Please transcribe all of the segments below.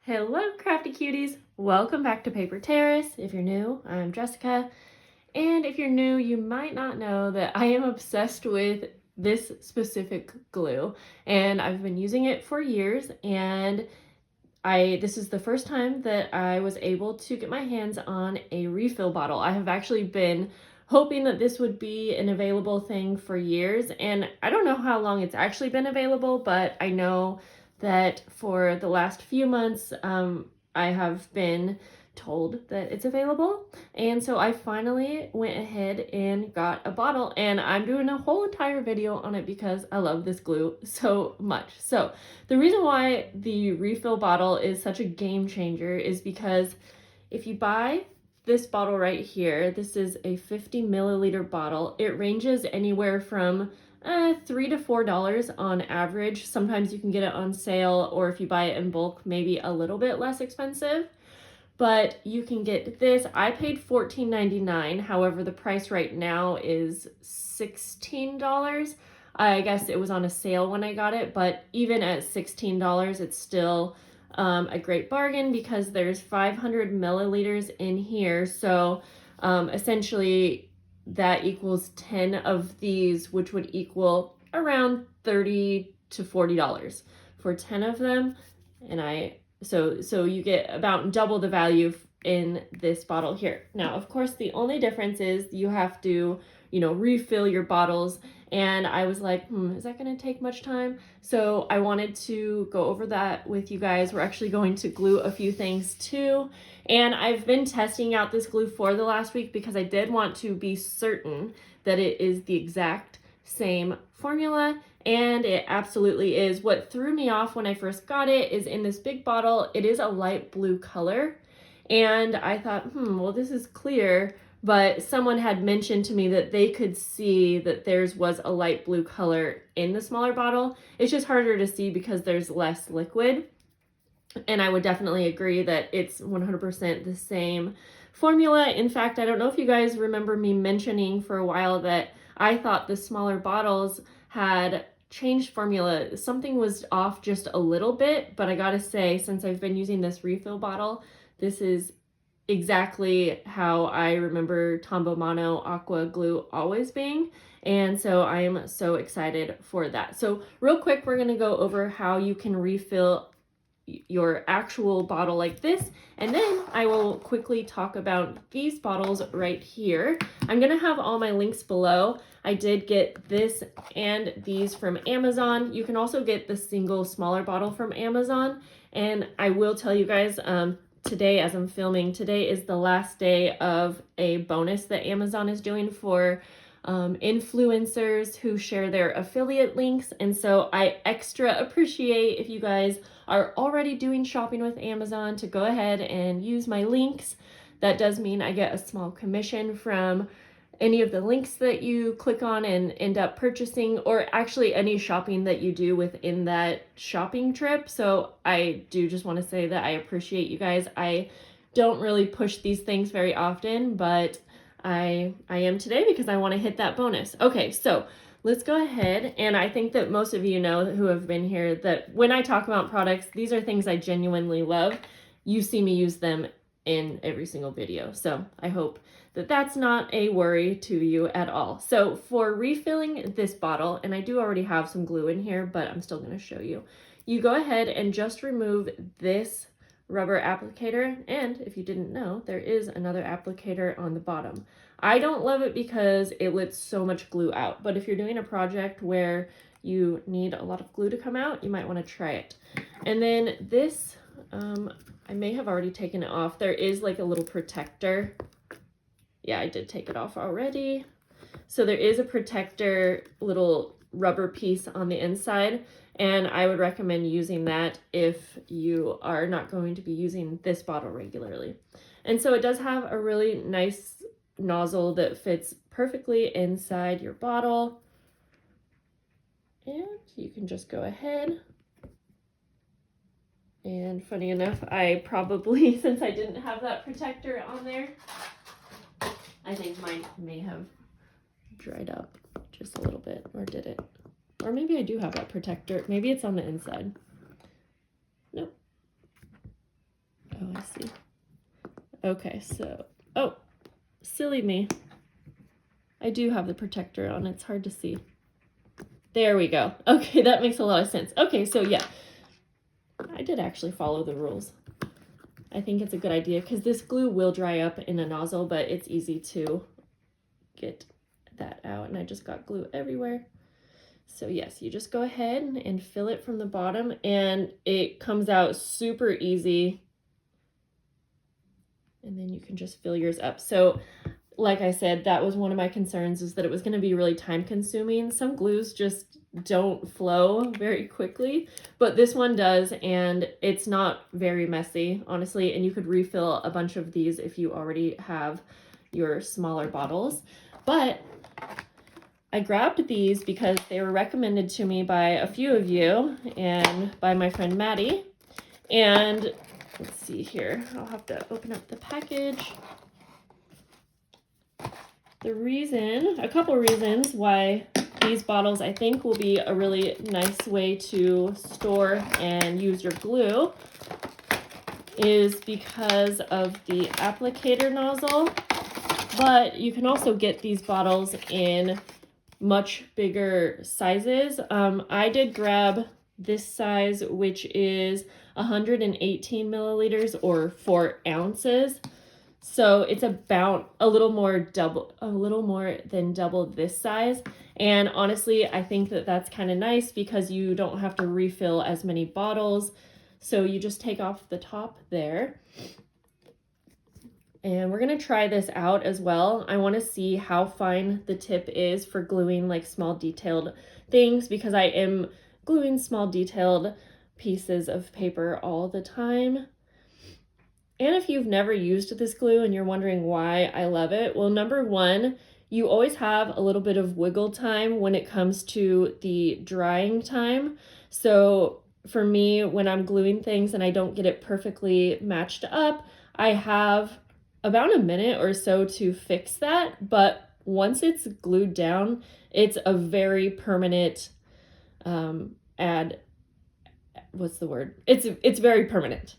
Hello, crafty cuties. Welcome back to Paper Terrace. If you're new, I'm Jessica. And if you're new, you might not know that I am obsessed with this specific glue. And I've been using it for years. And this is the first time that I was able to get my hands on a refill bottle. I have actually been hoping that this would be an available thing for years. And I don't know how long it's actually been available, but I know that for the last few months, I have been told that it's available. And so I finally went ahead and got a bottle, and I'm doing a whole entire video on it because I love this glue so much. So the reason why the refill bottle is such a game changer is because if you buy this bottle right here, this is a 50 milliliter bottle. It ranges anywhere from $3 to $4 on average. Sometimes you can get it on sale, or if you buy it in bulk, maybe a little bit less expensive. But you can get this. I paid $14.99. However, the price right now is $16. I guess it was on a sale when I got it, but even at $16, it's still a great bargain because there's 500 milliliters in here. So essentially that equals 10 of these, which would equal around $30 to $40 for 10 of them. And so you get about double the value in this bottle here. Now, of course, the only difference is you have to, refill your bottles. And I was like, is that going to take much time? So I wanted to go over that with you guys. We're actually going to glue a few things too. And I've been testing out this glue for the last week because I did want to be certain that it is the exact same formula. And it absolutely is. What threw me off when I first got it is in this big bottle, it is a light blue color. And I thought, well, this is clear. But someone had mentioned to me that they could see that theirs was a light blue color in the smaller bottle. It's just harder to see because there's less liquid. And I would definitely agree that it's 100% the same formula. In fact, I don't know if you guys remember me mentioning for a while that I thought the smaller bottles had changed formula. Something was off just a little bit, but I gotta say, since I've been using this refill bottle, this is exactly how I remember Tombow Mono Aqua glue always being. And so I am so excited for that. So real quick, we're gonna go over how you can refill your actual bottle like this, and then I will quickly talk about these bottles right here. I'm gonna have all my links below. I did get this and these from Amazon. You can also get the single smaller bottle from Amazon. And I will tell you guys, today, as I'm filming, today is the last day of a bonus that Amazon is doing for influencers who share their affiliate links. And so I extra appreciate if you guys are already doing shopping with Amazon to go ahead and use my links. That does mean I get a small commission from any of the links that you click on and end up purchasing, or actually any shopping that you do within that shopping trip. So I do just want to say that I appreciate you guys. I don't really push these things very often, but I am today because I want to hit that bonus. Okay, so let's go ahead. And I think that most of you know who have been here that when I talk about products, these are things I genuinely love. You see me use them in every single video. So I hope that that's not a worry to you at all. So for refilling this bottle, and I do already have some glue in here, but I'm still going to show you. You go ahead and just remove this rubber applicator, and if you didn't know, there is another applicator on the bottom. I don't love it because it lets so much glue out, but if you're doing a project where you need a lot of glue to come out, you might want to try it. And then this, I may have already taken it off. There is like a little protector. Yeah, I did take it off already. So there is a protector little rubber piece on the inside, and I would recommend using that if you are not going to be using this bottle regularly. And so it does have a really nice nozzle that fits perfectly inside your bottle. And you can just go ahead. And funny enough, I probably, since I didn't have that protector on there, I think mine may have dried up just a little bit, or did it? Or maybe I do have that protector. Maybe it's on the inside. Nope. Okay, so, oh, silly me. I do have the protector on. It's hard to see. There we go. Okay, that makes a lot of sense. Okay, so yeah, I did actually follow the rules. I think it's a good idea because this glue will dry up in a nozzle, but it's easy to get that out. And I just got glue everywhere. So yes, you just go ahead and fill it from the bottom and it comes out super easy. And then you can just fill yours up. So like I said, that was one of my concerns, is that it was going to be really time consuming. Some glues just don't flow very quickly, but this one does, and it's not very messy, honestly, and you could refill a bunch of these if you already have your smaller bottles. But I grabbed these because they were recommended to me by a few of you and by my friend Maddie. And let's see here, I'll have to open up the package. A couple reasons why these bottles I think will be a really nice way to store and use your glue is because of the applicator nozzle, but you can also get these bottles in much bigger sizes. I did grab this size, which is 118 milliliters or 4 ounces. So it's about a little more than double this size. And honestly, I think that that's kind of nice because you don't have to refill as many bottles. So you just take off the top there. And we're going to try this out as well. I want to see how fine the tip is for gluing like small detailed things, because I am gluing small detailed pieces of paper all the time. And if you've never used this glue and you're wondering why I love it, well, number one, you always have a little bit of wiggle time when it comes to the drying time. So for me, when I'm gluing things and I don't get it perfectly matched up, I have about a minute or so to fix that. But once it's glued down, it's a very permanent it's very permanent.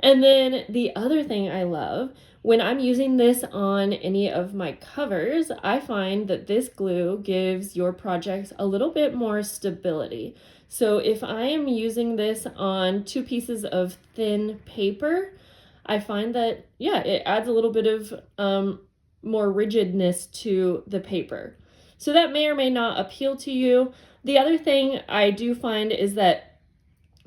And then the other thing I love, when I'm using this on any of my covers, I find that this glue gives your projects a little bit more stability. So if I am using this on 2 pieces of thin paper, I find that, yeah, it adds a little bit of more rigidness to the paper. So that may or may not appeal to you. The other thing I do find is that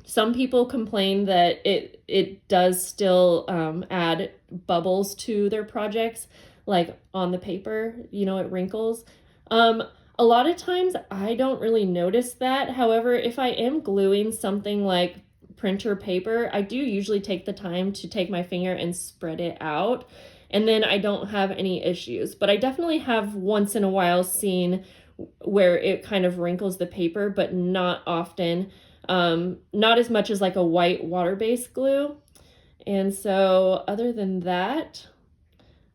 some people complain that it does still add bubbles to their projects, like on the paper, you know, it wrinkles. A lot of times I don't really notice that. However, if I am gluing something like printer paper, I do usually take the time to take my finger and spread it out, and then I don't have any issues. But I definitely have once in a while seen where it kind of wrinkles the paper, but not often. Not as much as like a white water-based glue. And so other than that,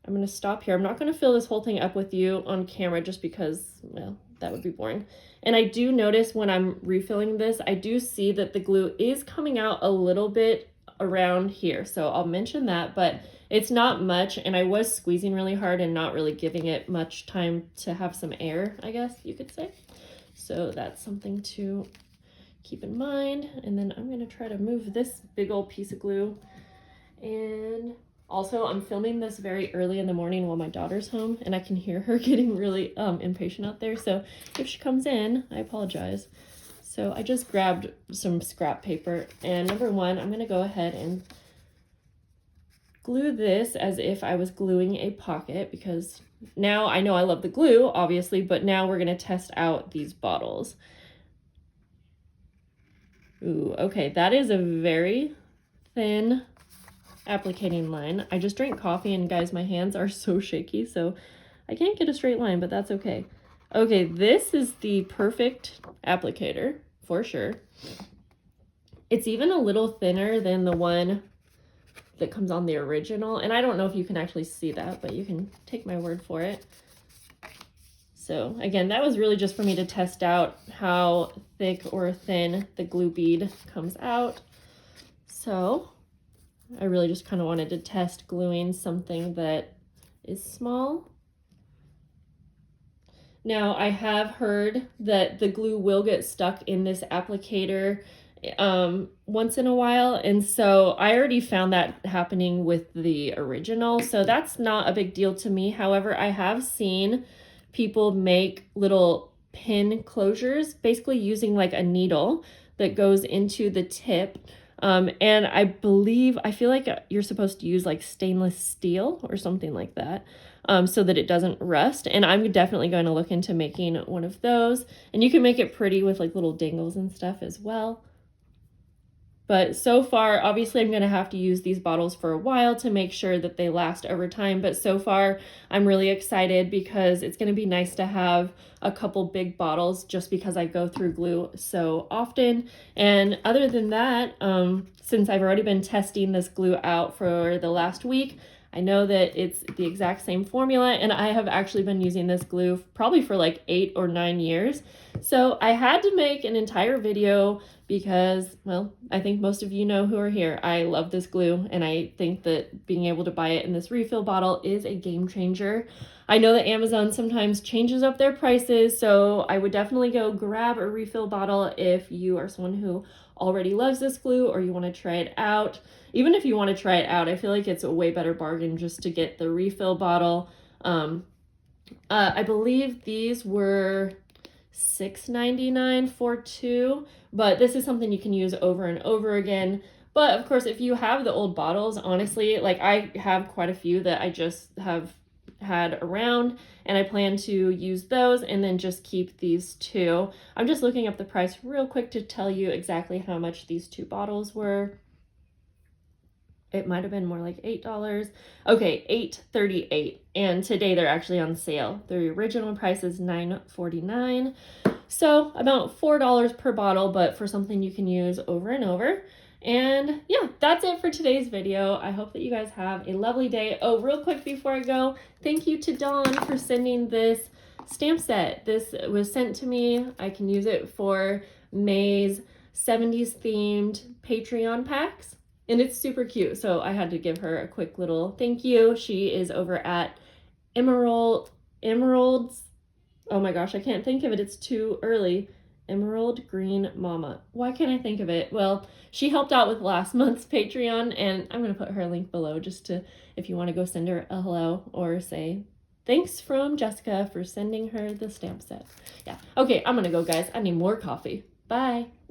I'm going to stop here. I'm not going to fill this whole thing up with you on camera just because, well, that would be boring. And I do notice when I'm refilling this, I do see that the glue is coming out a little bit around here. So I'll mention that, but it's not much. And I was squeezing really hard and not really giving it much time to have some air, I guess you could say. So that's something to keep in mind. And then I'm going to try to move this big old piece of glue. And also I'm filming this very early in the morning while my daughter's home, and I can hear her getting really impatient out there. So if she comes in, I apologize. So I just grabbed some scrap paper, and number one, I'm going to go ahead and glue this as if I was gluing a pocket, because now I know I love the glue, obviously, but now we're going to test out these bottles. Ooh, okay, that is a very thin applicating line. I just drank coffee, and guys, my hands are so shaky, so I can't get a straight line, but that's okay. Okay, this is the perfect applicator for sure. It's even a little thinner than the one that comes on the original, and I don't know if you can actually see that, but you can take my word for it. So again, that was really just for me to test out how thick or thin the glue bead comes out. So I really just kind of wanted to test gluing something that is small. Now, I have heard that the glue will get stuck in this applicator once in a while, and so I already found that happening with the original, so that's not a big deal to me. However, I have seen people make little pin closures, basically using like a needle that goes into the tip. And I feel like you're supposed to use like stainless steel or something like that, so that it doesn't rust. And I'm definitely going to look into making one of those. And you can make it pretty with like little dingles and stuff as well. But so far, obviously, I'm going to have to use these bottles for a while to make sure that they last over time. But so far, I'm really excited because it's going to be nice to have a couple big bottles just because I go through glue so often. And other than that, since I've already been testing this glue out for the last week, I know that it's the exact same formula, and I have actually been using this glue probably for like 8 or 9 years. So I had to make an entire video because, well, I think most of you know who are here. I love this glue, and I think that being able to buy it in this refill bottle is a game changer. I know that Amazon sometimes changes up their prices, so I would definitely go grab a refill bottle if you are someone who already loves this glue or you want to try it out. Even if you want to try it out, I feel like it's a way better bargain just to get the refill bottle. I believe these were $6.99 for 2, but this is something you can use over and over again. But of course, if you have the old bottles, honestly, like I have quite a few that I just have had around, and I plan to use those and then just keep these 2. I'm just looking up the price real quick to tell you exactly how much these 2 bottles were. It might have been more like $8. Okay, $8.38. And today they're actually on sale. The original price is $9.49. So about $4 per bottle, but for something you can use over and over. And yeah, that's it for today's video. I hope that you guys have a lovely day. Oh, real quick before I go, thank you to Dawn for sending this stamp set. This was sent to me. I can use it for May's 70s themed Patreon packs. And it's super cute, so I had to give her a quick little thank you. She is over at Emeralds. Oh my gosh, I can't think of it. It's too early. Emerald Green Mama. Why can't I think of it? Well, she helped out with last month's Patreon, and I'm going to put her link below just to, if you want to go send her a hello or say thanks from Jessica for sending her the stamp set. Yeah. Okay, I'm going to go, guys. I need more coffee. Bye.